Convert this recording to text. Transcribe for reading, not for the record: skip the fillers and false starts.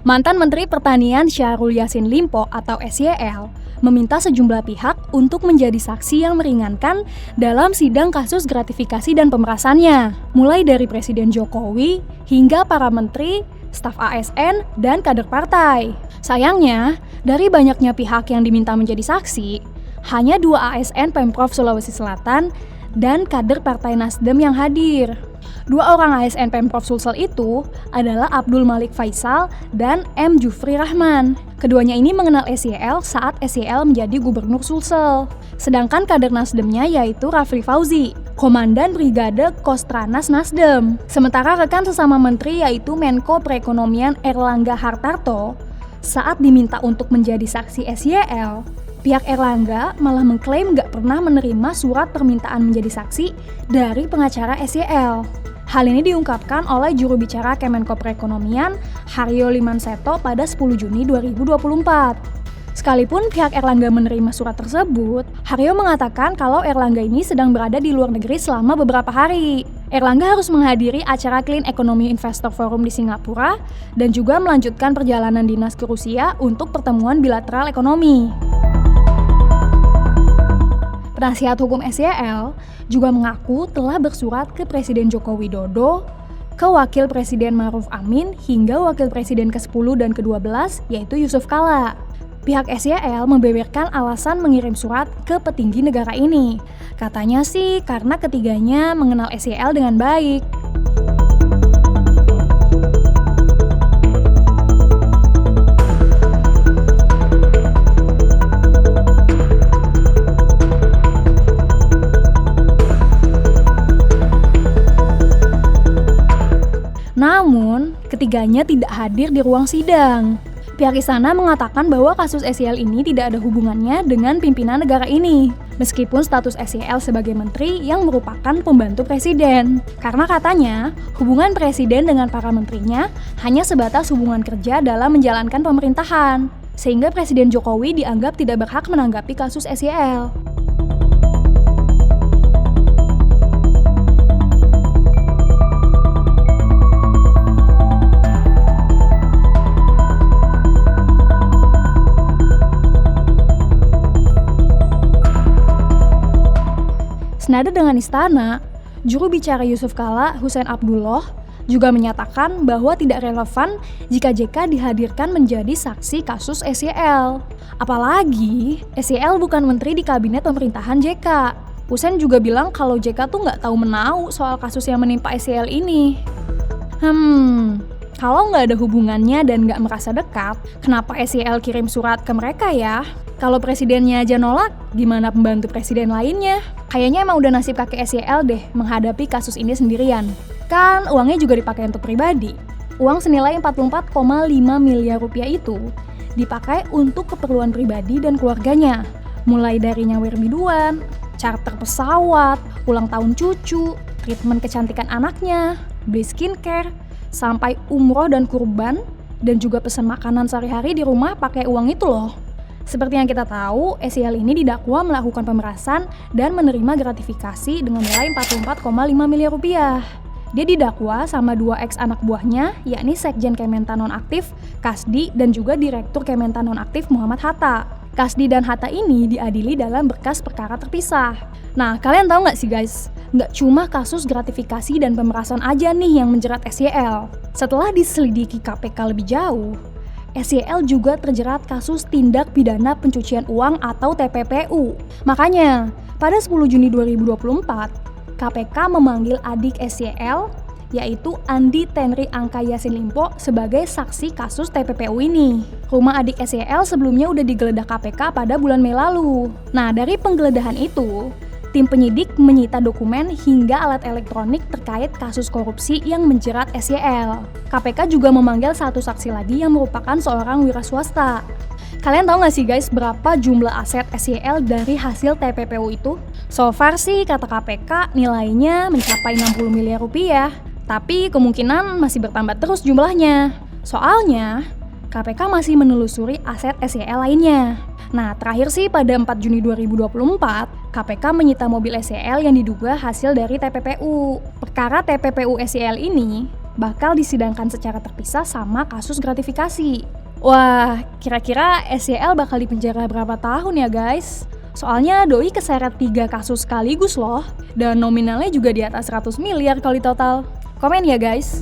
Mantan Menteri Pertanian Syahrul Yassin Limpo atau SYL meminta sejumlah pihak untuk menjadi saksi yang meringankan dalam sidang kasus gratifikasi dan pemerasannya, mulai dari Presiden Jokowi hingga para menteri, staf ASN, dan kader partai. Sayangnya, dari banyaknya pihak yang diminta menjadi saksi, hanya 2 ASN Pemprov Sulawesi Selatan dan kader Partai Nasdem yang hadir. 2 orang ASN Pemprov Sulsel itu adalah Abdul Malik Faisal dan M. Jufri Rahman. Keduanya ini mengenal SYL saat SYL menjadi Gubernur Sulsel. Sedangkan kader Nasdemnya yaitu Rafli Fauzi, Komandan Brigade Kostranas Nasdem. Sementara rekan sesama menteri yaitu Menko Perekonomian Erlangga Hartarto, saat diminta untuk menjadi saksi SYL, pihak Erlangga malah mengklaim gak pernah menerima surat permintaan menjadi saksi dari pengacara SYL. Hal ini diungkapkan oleh juru bicara Kemenko Perekonomian, Haryo Limanseto pada 10 Juni 2024. Sekalipun pihak Erlangga menerima surat tersebut, Haryo mengatakan kalau Erlangga ini sedang berada di luar negeri selama beberapa hari. Erlangga harus menghadiri acara Clean Economy Investor Forum di Singapura dan juga melanjutkan perjalanan dinas ke Rusia untuk pertemuan bilateral ekonomi. Penasihat hukum SYL juga mengaku telah bersurat ke Presiden Joko Widodo, ke Wakil Presiden Ma'ruf Amin, hingga Wakil Presiden ke-10 dan ke-12 yaitu Yusuf Kala. Pihak SYL membeberkan alasan mengirim surat ke petinggi negara ini. Katanya sih karena ketiganya mengenal SYL dengan baik. Namun, ketiganya tidak hadir di ruang sidang. Pihak istana mengatakan bahwa kasus SYL ini tidak ada hubungannya dengan pimpinan negara ini, meskipun status SYL sebagai menteri yang merupakan pembantu presiden. Karena katanya, hubungan presiden dengan para menterinya hanya sebatas hubungan kerja dalam menjalankan pemerintahan, sehingga Presiden Jokowi dianggap tidak berhak menanggapi kasus SYL. Senada dengan istana, juru bicara Yusuf Kala, Hussein Abdullah, juga menyatakan bahwa tidak relevan jika JK dihadirkan menjadi saksi kasus SYL. Apalagi, SYL bukan menteri di kabinet pemerintahan JK. Hussein juga bilang kalau JK tuh nggak tahu menau soal kasus yang menimpa SYL ini. Kalau nggak ada hubungannya dan nggak merasa dekat, kenapa SYL kirim surat ke mereka ya? Kalau presidennya aja nolak, gimana pembantu presiden lainnya? Kayaknya emang udah nasib kakek SYL deh menghadapi kasus ini sendirian. Kan uangnya juga dipakai untuk pribadi. Uang senilai 44,5 miliar rupiah itu dipakai untuk keperluan pribadi dan keluarganya. Mulai dari nyawer biduan, charter pesawat, ulang tahun cucu, treatment kecantikan anaknya, beli skincare, sampai umroh dan kurban, dan juga pesan makanan sehari-hari di rumah pakai uang itu loh. Seperti yang kita tahu, SYL ini didakwa melakukan pemerasan dan menerima gratifikasi dengan nilai 44,5 miliar rupiah. Dia didakwa sama 2 ex anak buahnya, yakni Sekjen Kementan Nonaktif, Kasdi, dan juga Direktur Kementan Nonaktif Muhammad Hatta. Kasdi dan Hatta ini diadili dalam berkas perkara terpisah. Nah, kalian tahu nggak sih guys? Nggak cuma kasus gratifikasi dan pemerasan aja nih yang menjerat SYL. Setelah diselidiki KPK lebih jauh, SYL juga terjerat kasus tindak pidana pencucian uang atau TPPU. Makanya, pada 10 Juni 2024, KPK memanggil adik SYL, yaitu Andi Tenri Angka Yassin Limpo sebagai saksi kasus TPPU ini. Rumah adik SYL sebelumnya udah digeledah KPK pada bulan Mei lalu. Nah, dari penggeledahan itu, tim penyidik menyita dokumen hingga alat elektronik terkait kasus korupsi yang menjerat SYL. KPK juga memanggil 1 saksi lagi yang merupakan seorang wira swasta. Kalian tahu nggak sih guys berapa jumlah aset SYL dari hasil TPPU itu? So far sih kata KPK nilainya mencapai 60 miliar rupiah. Tapi kemungkinan masih bertambah terus jumlahnya. Soalnya, KPK masih menelusuri aset SYL lainnya. Nah, terakhir sih pada 4 Juni 2024, KPK menyita mobil SYL yang diduga hasil dari TPPU. Perkara TPPU SYL ini bakal disidangkan secara terpisah sama kasus gratifikasi. Wah, kira-kira SYL bakal dipenjara berapa tahun ya guys? Soalnya doi keseret 3 kasus sekaligus loh, dan nominalnya juga di atas 100 miliar kalau di total. Komen ya guys.